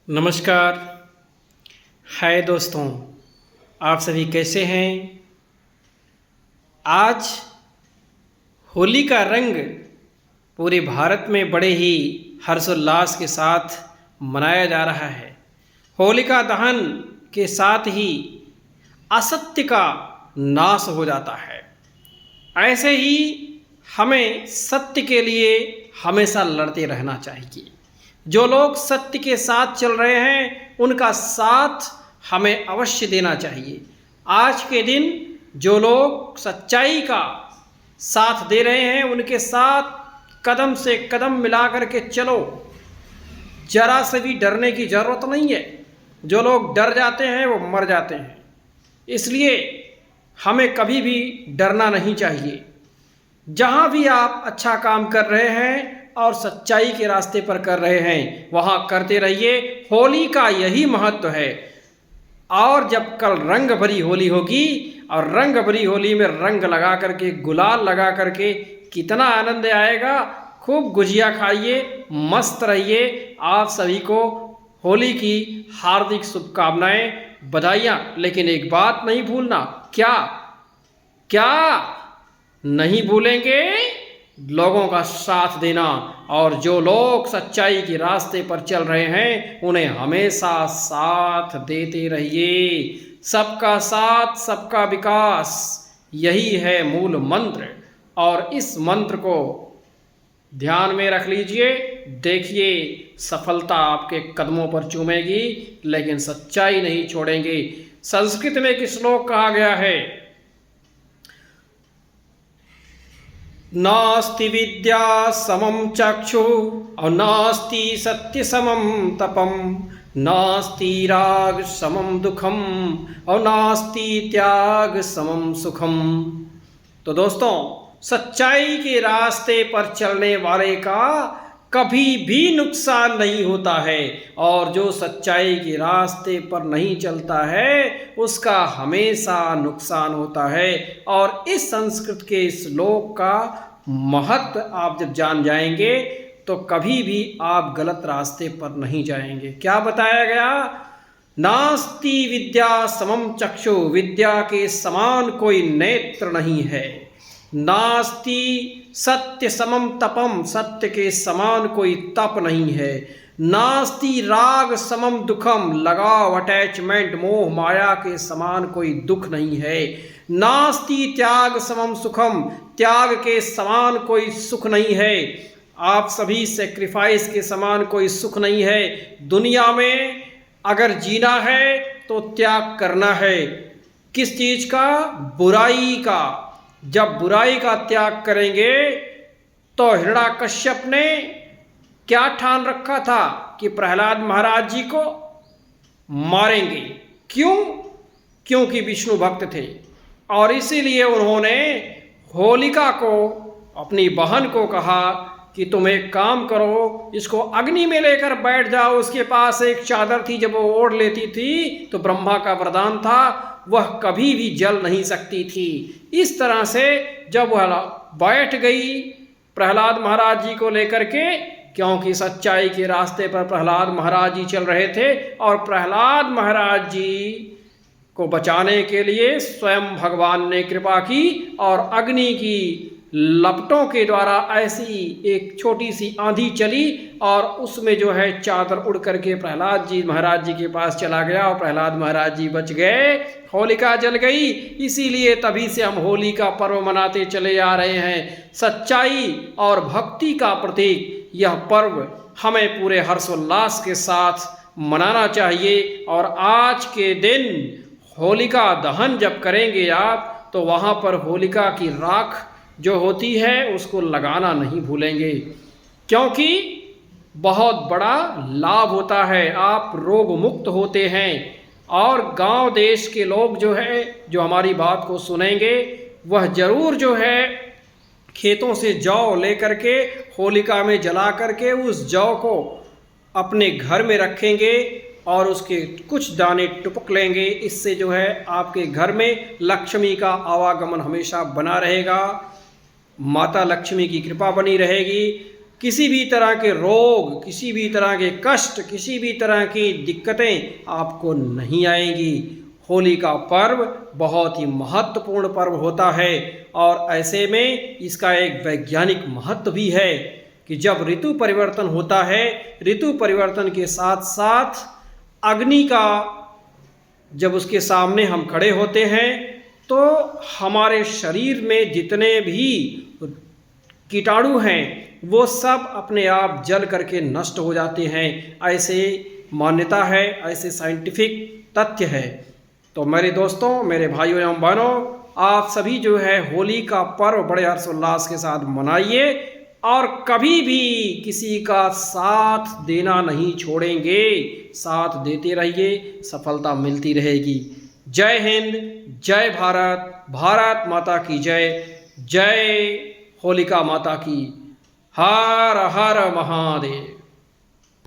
नमस्कार। हाय दोस्तों, आप सभी कैसे हैं। आज होली का रंग पूरे भारत में बड़े ही हर्षोल्लास के साथ मनाया जा रहा है। होलिका दहन के साथ ही असत्य का नाश हो जाता है। ऐसे ही हमें सत्य के लिए हमेशा लड़ते रहना चाहिए। जो लोग सत्य के साथ चल रहे हैं उनका साथ हमें अवश्य देना चाहिए। आज के दिन जो लोग सच्चाई का साथ दे रहे हैं उनके साथ कदम से कदम मिला कर के चलो। जरा से भी डरने की ज़रूरत नहीं है। जो लोग डर जाते हैं वो मर जाते हैं। इसलिए हमें कभी भी डरना नहीं चाहिए। जहाँ भी आप अच्छा काम कर रहे हैं और सच्चाई के रास्ते पर कर रहे हैं वहाँ करते रहिए। होली का यही महत्व है। और जब कल रंग भरी होली होगी और रंग भरी होली में रंग लगा करके गुलाल लगा करके कितना आनंद आएगा। खूब गुजिया खाइए, मस्त रहिए। आप सभी को होली की हार्दिक शुभकामनाएं, बधाइयाँ। लेकिन एक बात नहीं भूलना। क्या क्या नहीं भूलेंगे? लोगों का साथ देना। और जो लोग सच्चाई के रास्ते पर चल रहे हैं उन्हें हमेशा साथ देते रहिए। सबका साथ, सबका विकास, यही है मूल मंत्र। और इस मंत्र को ध्यान में रख लीजिए। देखिए सफलता आपके कदमों पर चूमेगी, लेकिन सच्चाई नहीं छोड़ेंगे। संस्कृत में एक श्लोक कहा गया है, नास्ति विद्या समम चक्षु और नास्ति सत्य समम तपम, नास्ति राग समम दुखम और नास्ति त्याग समम सुखम। तो दोस्तों, सच्चाई के रास्ते पर चलने वाले का कभी भी नुकसान नहीं होता है। और जो सच्चाई के रास्ते पर नहीं चलता है उसका हमेशा नुकसान होता है। और इस संस्कृत के श्लोक का महत्व आप जब जान जाएंगे तो कभी भी आप गलत रास्ते पर नहीं जाएंगे। क्या बताया गया? नास्ति विद्या समम चक्षु, विद्या के समान कोई नेत्र नहीं है। नास्ति सत्य समम तपम, सत्य के समान कोई तप नहीं है। नास्ति राग समम दुखम, लगाव, अटैचमेंट, मोह माया के समान कोई दुख नहीं है। नास्ति त्याग समम सुखम, त्याग के समान कोई सुख नहीं है। आप सभी सेक्रीफाइस के समान कोई सुख नहीं है। दुनिया में अगर जीना है तो त्याग करना है। किस चीज़ का? बुराई का। जब बुराई का त्याग करेंगे तो हिरण्याकश्यप ने क्या ठान रखा था कि प्रहलाद महाराज जी को मारेंगे। क्यों? क्योंकि विष्णु भक्त थे। और इसीलिए उन्होंने होलिका को, अपनी बहन को कहा कि तुम एक काम करो, इसको अग्नि में लेकर बैठ जाओ। उसके पास एक चादर थी, जब वो ओढ़ लेती थी तो ब्रह्मा का वरदान था, वह कभी भी जल नहीं सकती थी। इस तरह से जब वह बैठ गई प्रहलाद महाराज जी को लेकर के, क्योंकि सच्चाई के रास्ते पर प्रहलाद महाराज जी चल रहे थे और प्रहलाद महाराज जी को बचाने के लिए स्वयं भगवान ने कृपा की और अग्नि की लपटों के द्वारा ऐसी एक छोटी सी आंधी चली और उसमें जो है चादर उड़ करके प्रहलाद जी महाराज जी के पास चला गया और प्रहलाद महाराज जी बच गए। होलिका जल गई। इसीलिए तभी से हम होली का पर्व मनाते चले आ रहे हैं। सच्चाई और भक्ति का प्रतीक यह पर्व हमें पूरे हर्षोल्लास के साथ मनाना चाहिए। और आज के दिन होलिका दहन जब करेंगे आप तो वहाँ पर होलिका की राख जो होती है उसको लगाना नहीं भूलेंगे, क्योंकि बहुत बड़ा लाभ होता है। आप रोग मुक्त होते हैं। और गांव देश के लोग जो है, जो हमारी बात को सुनेंगे, वह ज़रूर जो है खेतों से जौ लेकर के होलिका में जला करके उस जौ को अपने घर में रखेंगे और उसके कुछ दाने टुपक लेंगे। इससे जो है आपके घर में लक्ष्मी का आवागमन हमेशा बना रहेगा, माता लक्ष्मी की कृपा बनी रहेगी। किसी भी तरह के रोग, किसी भी तरह के कष्ट, किसी भी तरह की दिक्कतें आपको नहीं आएंगी। होली का पर्व बहुत ही महत्वपूर्ण पर्व होता है और ऐसे में इसका एक वैज्ञानिक महत्व भी है कि जब ऋतु परिवर्तन होता है, ऋतु परिवर्तन के साथ साथ अग्नि का जब उसके सामने हम खड़े होते हैं तो हमारे शरीर में जितने भी कीटाणु हैं वो सब अपने आप जल करके नष्ट हो जाते हैं। ऐसे मान्यता है, ऐसे साइंटिफिक तथ्य है। तो मेरे दोस्तों, मेरे भाइयों एवं बहनों, आप सभी जो है होली का पर्व बड़े हर्षोल्लास के साथ मनाइए और कभी भी किसी का साथ देना नहीं छोड़ेंगे, साथ देते रहिए, सफलता मिलती रहेगी। जय हिंद, जय भारत, भारत माता की जय, जय होलिका माता की। हर हर महादेव।